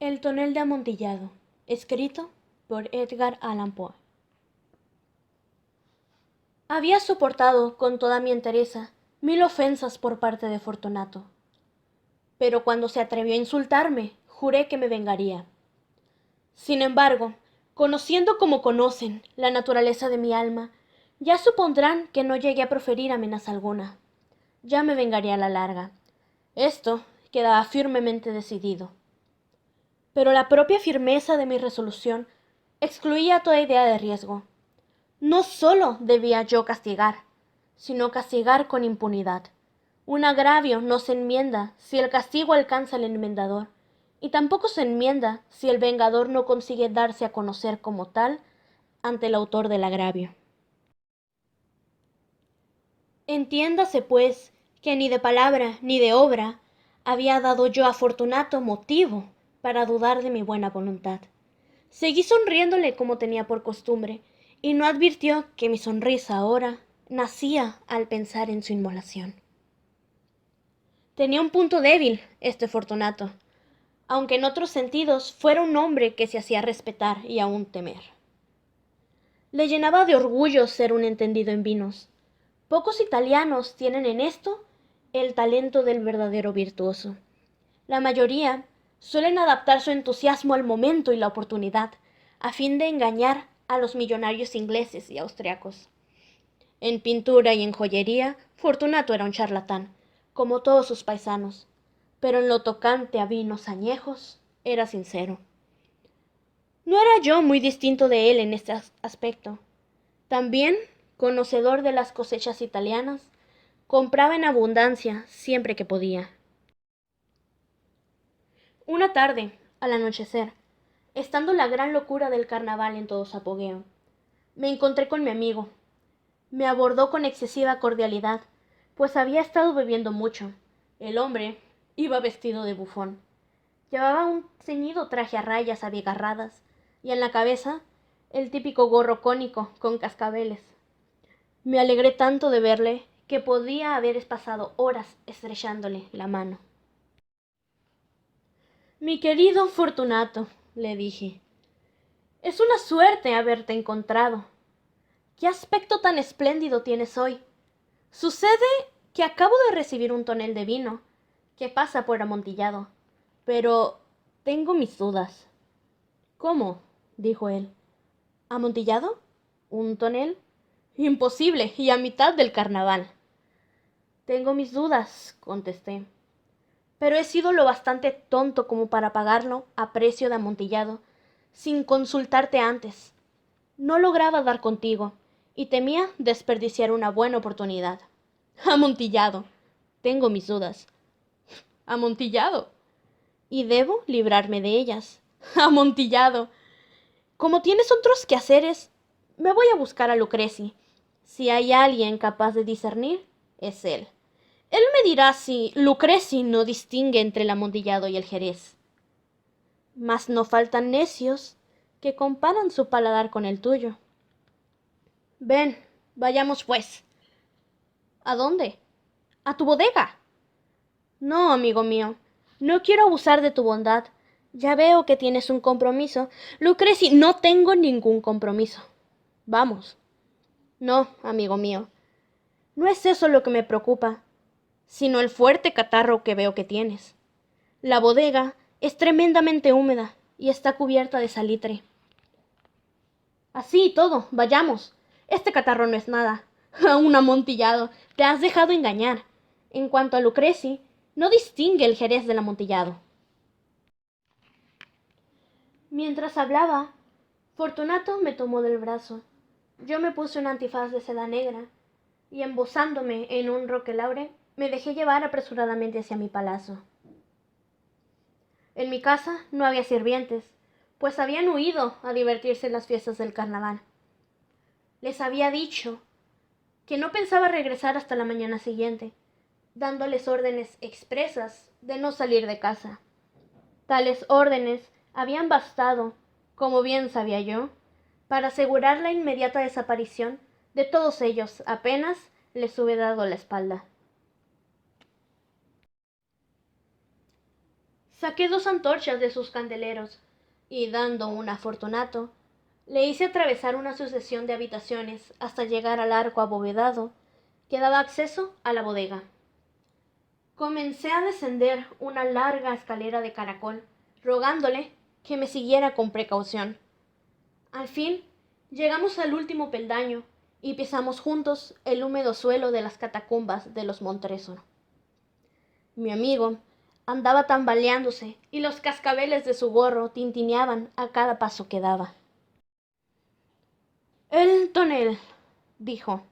El tonel de Amontillado, escrito por Edgar Allan Poe. Había soportado con toda mi entereza 1000 ofensas por parte de Fortunato, pero cuando se atrevió a insultarme, juré que me vengaría. Sin embargo, conociendo como conocen la naturaleza de mi alma, ya supondrán que no llegué a proferir amenaza alguna. Ya me vengaría a la larga. Esto quedaba firmemente decidido. Pero la propia firmeza de mi resolución excluía toda idea de riesgo. No solo debía yo castigar, sino castigar con impunidad. Un agravio no se enmienda si el castigo alcanza al enmendador, y tampoco se enmienda si el vengador no consigue darse a conocer como tal ante el autor del agravio. Entiéndase, pues, que ni de palabra ni de obra había dado yo a Fortunato motivo para dudar de mi buena voluntad. Seguí sonriéndole como tenía por costumbre, y no advirtió que mi sonrisa ahora nacía al pensar en su inmolación. Tenía un punto débil, este Fortunato, aunque en otros sentidos fuera un hombre que se hacía respetar y aún temer. Le llenaba de orgullo ser un entendido en vinos. Pocos italianos tienen en esto el talento del verdadero virtuoso. La mayoría suelen adaptar su entusiasmo al momento y la oportunidad, a fin de engañar a los millonarios ingleses y austriacos. En pintura y en joyería, Fortunato era un charlatán, como todos sus paisanos, pero en lo tocante a vinos añejos, era sincero. No era yo muy distinto de él en este aspecto. También, conocedor de las cosechas italianas, compraba en abundancia siempre que podía. Una tarde, al anochecer, estando la gran locura del carnaval en todo su apogeo, me encontré con mi amigo. Me abordó con excesiva cordialidad, pues había estado bebiendo mucho. El hombre iba vestido de bufón. Llevaba un ceñido traje a rayas abigarradas y en la cabeza el típico gorro cónico con cascabeles. Me alegré tanto de verle que podía haber pasado horas estrechándole la mano. Mi querido Fortunato, le dije, es una suerte haberte encontrado. ¿Qué aspecto tan espléndido tienes hoy? Sucede que acabo de recibir un tonel de vino que pasa por Amontillado, pero tengo mis dudas. ¿Cómo? Dijo él. ¿Amontillado? ¿Un tonel? Imposible, y a mitad del carnaval. Tengo mis dudas, contesté, pero he sido lo bastante tonto como para pagarlo a precio de Amontillado, sin consultarte antes. No lograba dar contigo, y temía desperdiciar una buena oportunidad. Amontillado. Tengo mis dudas. Amontillado. Y debo librarme de ellas. Amontillado. Como tienes otros quehaceres, me voy a buscar a Lucreci. Si hay alguien capaz de discernir, es él. Él me dirá si Lucreci no distingue entre el amontillado y el jerez. Mas no faltan necios que comparan su paladar con el tuyo. Ven, vayamos pues. ¿A dónde? ¿A tu bodega? No, amigo mío, no quiero abusar de tu bondad. Ya veo que tienes un compromiso. Lucreci, no tengo ningún compromiso. Vamos. No, amigo mío, no es eso lo que me preocupa, sino el fuerte catarro que veo que tienes. La bodega es tremendamente húmeda y está cubierta de salitre. Así y todo, vayamos. Este catarro no es nada. Un amontillado. Te has dejado engañar. En cuanto a Lucreci, no distingue el jerez del amontillado. Mientras hablaba, Fortunato me tomó del brazo. Yo me puse un antifaz de seda negra y, embozándome en un roquelaure, me dejé llevar apresuradamente hacia mi palacio. En mi casa no había sirvientes, pues habían huido a divertirse en las fiestas del carnaval. Les había dicho que no pensaba regresar hasta la mañana siguiente, dándoles órdenes expresas de no salir de casa. Tales órdenes habían bastado, como bien sabía yo, para asegurar la inmediata desaparición de todos ellos apenas les hubiera dado la espalda. Saqué 2 antorchas de sus candeleros y, dando una a Fortunato, le hice atravesar una sucesión de habitaciones hasta llegar al arco abovedado que daba acceso a la bodega. Comencé a descender una larga escalera de caracol, rogándole que me siguiera con precaución. Al fin, llegamos al último peldaño y pisamos juntos el húmedo suelo de las catacumbas de los Montresor. Mi amigo andaba tambaleándose y los cascabeles de su gorro tintineaban a cada paso que daba. «El tonel», dijo.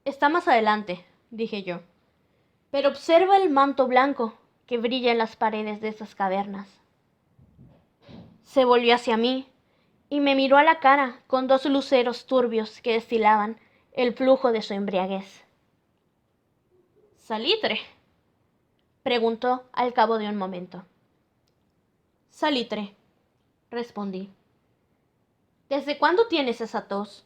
«Está más adelante», dije yo. «Pero observa el manto blanco que brilla en las paredes de esas cavernas». Se volvió hacia mí y me miró a la cara con 2 luceros turbios que destilaban el flujo de su embriaguez. «¿Salitre?», preguntó al cabo de un momento. «Salitre», respondí. «¿Desde cuándo tienes esa tos?».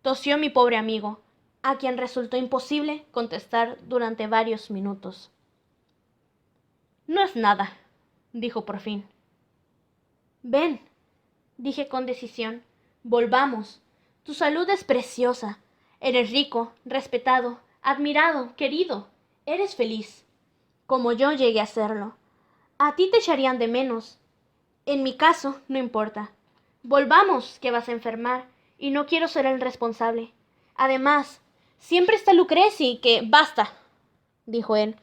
Tosió mi pobre amigo, a quien resultó imposible contestar durante varios minutos. «No es nada», dijo por fin. «Ven», dije con decisión, «volvamos. Tu salud es preciosa. Eres rico, respetado, admirado, querido. Eres feliz, como yo llegué a serlo. A ti te echarían de menos. En mi caso, no importa. Volvamos, que vas a enfermar, y no quiero ser el responsable. Además, siempre está Lucreci, que... Basta», dijo él.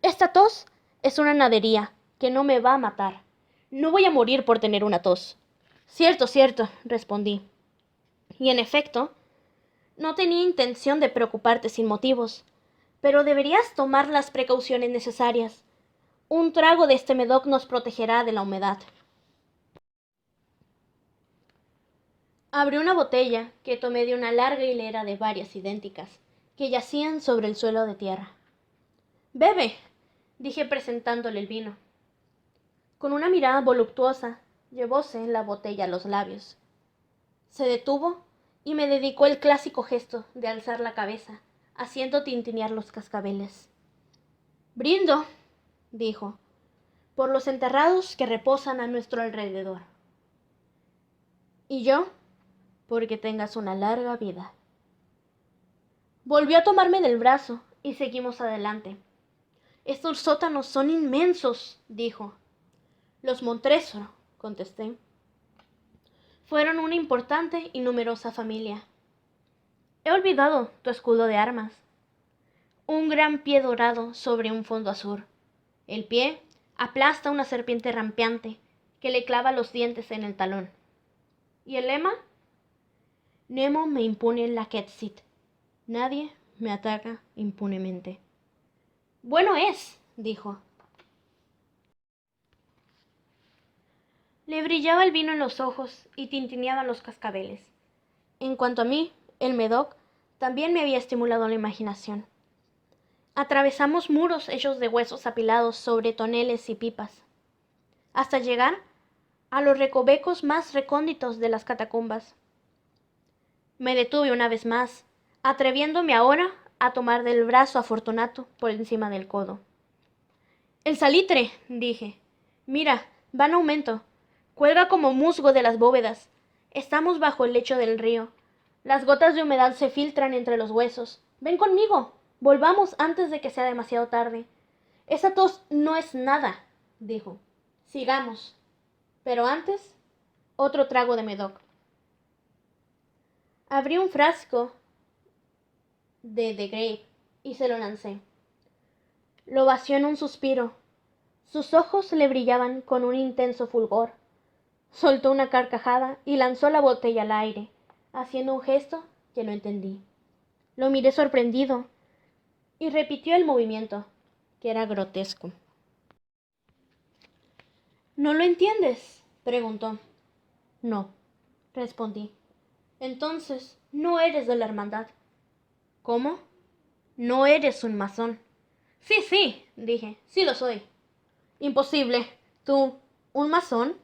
«Esta tos es una nadería que no me va a matar. No voy a morir por tener una tos». «Cierto, cierto», respondí. Y en efecto, no tenía intención de preocuparte sin motivos, pero deberías tomar las precauciones necesarias. Un trago de este Medoc nos protegerá de la humedad. Abrí una botella que tomé de una larga hilera de varias idénticas, que yacían sobre el suelo de tierra. «Bebe», dije presentándole el vino. Con una mirada voluptuosa, llevóse la botella a los labios. Se detuvo y me dedicó el clásico gesto de alzar la cabeza, haciendo tintinear los cascabeles. «Brindo», dijo, «por los enterrados que reposan a nuestro alrededor». «Y yo, porque tengas una larga vida». Volvió a tomarme del brazo y seguimos adelante. «Estos sótanos son inmensos», dijo. «Los Montresor», contesté, «fueron una importante y numerosa familia». «He olvidado tu escudo de armas». Un gran pie dorado sobre un fondo azul. El pie aplasta una serpiente rampiante que le clava los dientes en el talón. ¿Y el lema? «Nemo me impune lacet. Nadie me ataca impunemente». «Bueno es», dijo. Le brillaba el vino en los ojos y tintineaba los cascabeles. En cuanto a mí, el Medoc también me había estimulado la imaginación. Atravesamos muros hechos de huesos apilados sobre toneles y pipas, hasta llegar a los recovecos más recónditos de las catacumbas. Me detuve una vez más, atreviéndome ahora a tomar del brazo a Fortunato por encima del codo. «El salitre», dije. «Mira, va en aumento. Cuelga como musgo de las bóvedas. Estamos bajo el lecho del río. Las gotas de humedad se filtran entre los huesos. Ven conmigo. Volvamos antes de que sea demasiado tarde». «Esa tos no es nada», dijo. «Sigamos. Pero antes, otro trago de Medoc». Abrí un frasco de The Grape y se lo lancé. Lo vació en un suspiro. Sus ojos le brillaban con un intenso fulgor. Soltó una carcajada y lanzó la botella al aire, haciendo un gesto que no entendí. Lo miré sorprendido y repitió el movimiento, que era grotesco. «¿No lo entiendes?», preguntó. «No», respondí. «Entonces, no eres de la hermandad». «¿Cómo? No eres un masón». «Sí, sí», dije, «sí lo soy». «Imposible. ¿Tú, un masón?»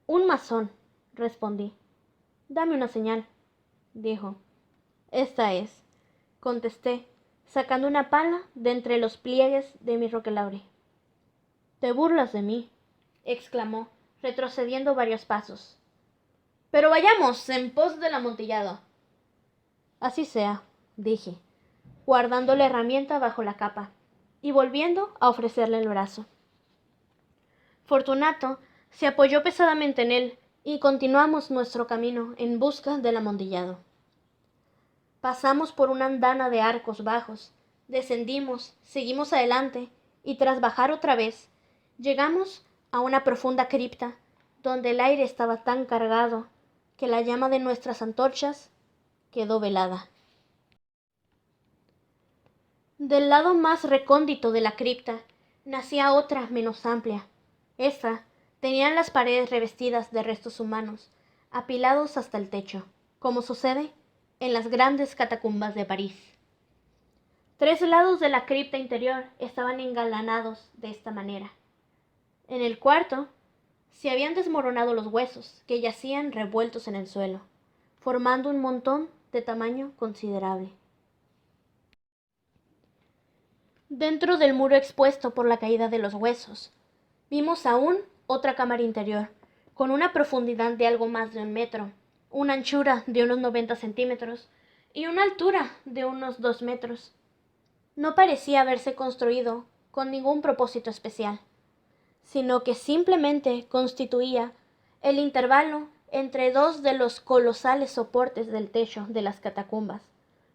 «Un masón», respondí. «Dame una señal», dijo. «Esta es», contesté, sacando una pala de entre los pliegues de mi roquelaure. «Te burlas de mí», exclamó, retrocediendo varios pasos. «Pero vayamos en pos del amontillado». «Así sea», dije, guardando la herramienta bajo la capa y volviendo a ofrecerle el brazo. Fortunato se apoyó pesadamente en él y continuamos nuestro camino en busca del amontillado. Pasamos por una andana de arcos bajos, descendimos, seguimos adelante y tras bajar otra vez, llegamos a una profunda cripta donde el aire estaba tan cargado que la llama de nuestras antorchas quedó velada. Del lado más recóndito de la cripta nacía otra menos amplia. Esta tenía las paredes revestidas de restos humanos, apilados hasta el techo, como sucede en las grandes catacumbas de París. 3 lados de la cripta interior estaban engalanados de esta manera. En el cuarto se habían desmoronado los huesos que yacían revueltos en el suelo, formando un montón de tamaño considerable. Dentro del muro expuesto por la caída de los huesos, vimos aún otra cámara interior, con una profundidad de algo más de 1 metro, una anchura de unos 90 centímetros y una altura de unos 2 metros. No parecía haberse construido con ningún propósito especial, sino que simplemente constituía el intervalo entre 2 de los colosales soportes del techo de las catacumbas,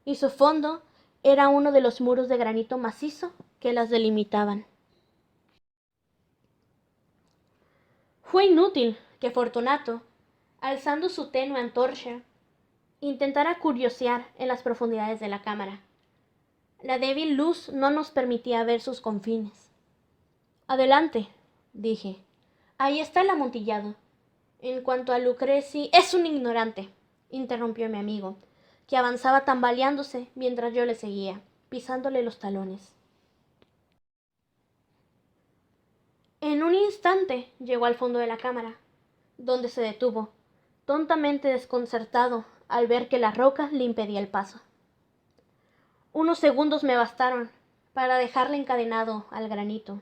y su fondo era uno de los muros de granito macizo que las delimitaban. Fue inútil que Fortunato, alzando su tenue antorcha, intentara curiosear en las profundidades de la cámara. La débil luz no nos permitía ver sus confines. «Adelante», dije. «Ahí está el amontillado». En cuanto a Lucreci, «Es un ignorante», interrumpió mi amigo, que avanzaba tambaleándose mientras yo le seguía, pisándole los talones. En un instante llegó al fondo de la cámara, donde se detuvo, tontamente desconcertado al ver que la roca le impedía el paso. Unos segundos me bastaron para dejarle encadenado al granito.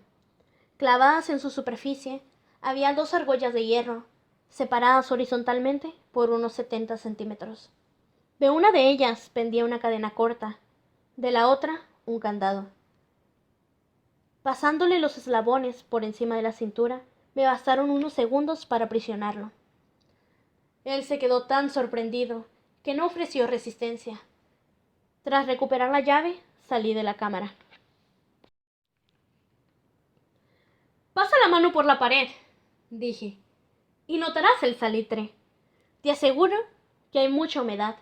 Clavadas en su superficie había 2 argollas de hierro, separadas horizontalmente por unos 70 centímetros. De una de ellas pendía una cadena corta, de la otra un candado. Pasándole los eslabones por encima de la cintura, me bastaron unos segundos para aprisionarlo. Él se quedó tan sorprendido que no ofreció resistencia. Tras recuperar la llave, salí de la cámara. «Pasa la mano por la pared», dije, «y notarás el salitre. Te aseguro que hay mucha humedad.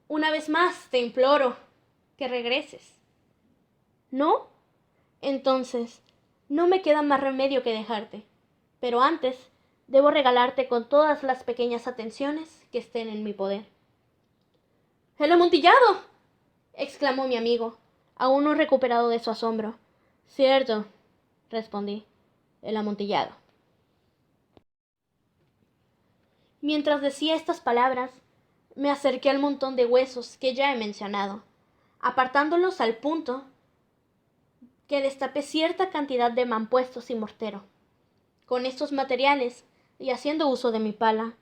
Una vez más te imploro que regreses». «¿No? Entonces, no me queda más remedio que dejarte. Pero antes, debo regalarte con todas las pequeñas atenciones que estén en mi poder». «¡El amontillado!», exclamó mi amigo, aún no recuperado de su asombro. «Cierto», respondí, «el amontillado». Mientras decía estas palabras, me acerqué al montón de huesos que ya he mencionado, apartándolos al punto que destapé cierta cantidad de mampuestos y mortero. Con estos materiales, y haciendo uso de mi pala,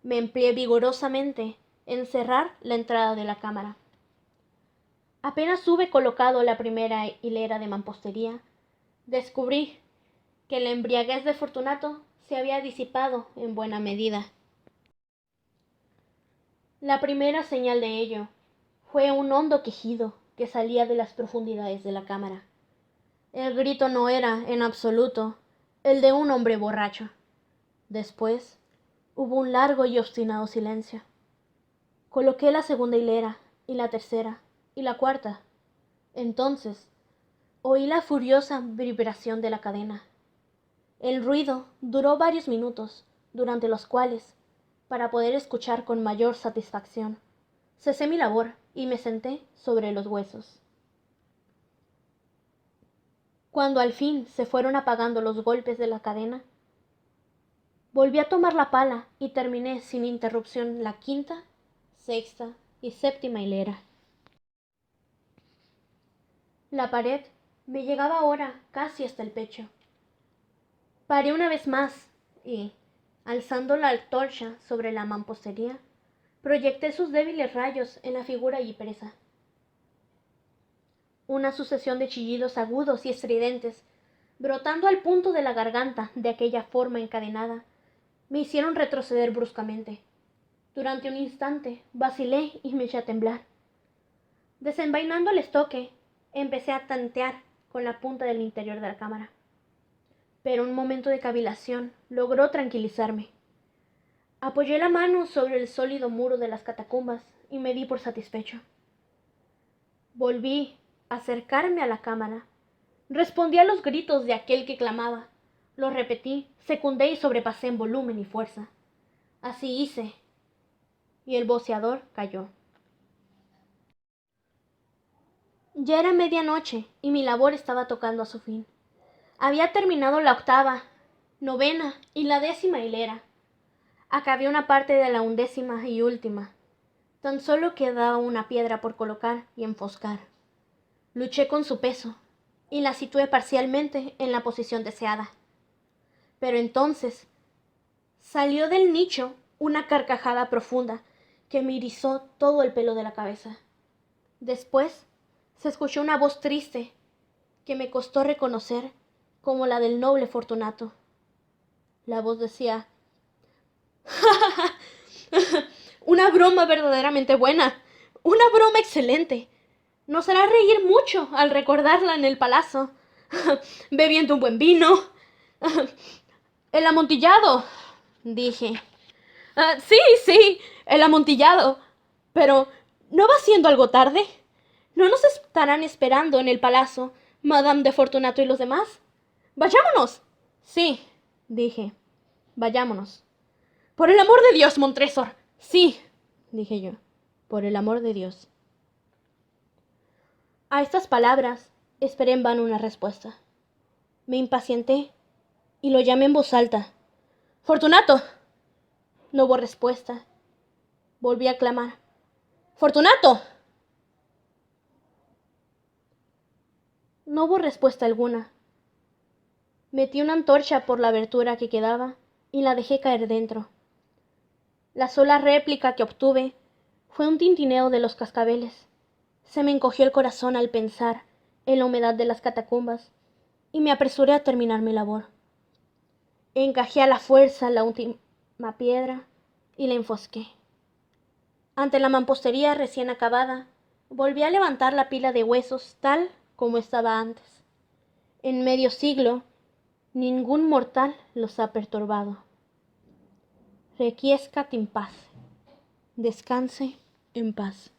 me empleé vigorosamente en cerrar la entrada de la cámara. Apenas hube colocado la primera hilera de mampostería, descubrí que la embriaguez de Fortunato se había disipado en buena medida. La primera señal de ello fue un hondo quejido que salía de las profundidades de la cámara. El grito no era, en absoluto, el de un hombre borracho. Después hubo un largo y obstinado silencio. Coloqué la segunda hilera, y la tercera, y la cuarta. Entonces oí la furiosa vibración de la cadena. El ruido duró varios minutos, durante los cuales, para poder escuchar con mayor satisfacción, cesé mi labor y me senté sobre los huesos. Cuando al fin se fueron apagando los golpes de la cadena, volví a tomar la pala y terminé sin interrupción la quinta, sexta y séptima hilera. La pared me llegaba ahora casi hasta el pecho. Paré una vez más y, alzando la antorcha sobre la mampostería, proyecté sus débiles rayos en la figura y presa. Una sucesión de chillidos agudos y estridentes, brotando al punto de la garganta de aquella forma encadenada, me hicieron retroceder bruscamente. Durante un instante vacilé y me eché a temblar. Desenvainando el estoque, empecé a tantear con la punta del interior de la cámara. Pero un momento de cavilación logró tranquilizarme. Apoyé la mano sobre el sólido muro de las catacumbas y me di por satisfecho. Volví a acercarme a la cámara. Respondí a los gritos de aquel que clamaba. Los repetí, secundé y sobrepasé en volumen y fuerza. Así hice, y el voceador cayó. Ya era medianoche y mi labor estaba tocando a su fin. Había terminado la octava, novena y la 10ª hilera. Acabé una parte de la 11ª y última. Tan solo quedaba una piedra por colocar y enfoscar. Luché con su peso y la situé parcialmente en la posición deseada. Pero entonces salió del nicho una carcajada profunda que me erizó todo el pelo de la cabeza. Después se escuchó una voz triste que me costó reconocer como la del noble Fortunato. La voz decía: una broma verdaderamente buena, una broma excelente. Nos hará reír mucho al recordarla en el palacio, bebiendo un buen vino. El amontillado, dije. Sí, el amontillado. Pero, ¿no va siendo algo tarde? ¿No nos estarán esperando en el palacio Madame de Fortunato y los demás? ¡Vayámonos! Sí, dije. Vayámonos. Por el amor de Dios, Montresor. Sí, dije yo. Por el amor de Dios. A estas palabras esperé en vano una respuesta. Me impacienté y lo llamé en voz alta. ¡Fortunato! No hubo respuesta. Volví a clamar. ¡Fortunato! No hubo respuesta alguna. Metí una antorcha por la abertura que quedaba y la dejé caer dentro. La sola réplica que obtuve fue un tintineo de los cascabeles. Se me encogió el corazón al pensar en la humedad de las catacumbas y me apresuré a terminar mi labor. Encajé a la fuerza la última piedra y la enfosqué. Ante la mampostería recién acabada, volví a levantar la pila de huesos tal como estaba antes. En medio siglo, ningún mortal los ha perturbado. Requiescat in paz. Descanse en paz.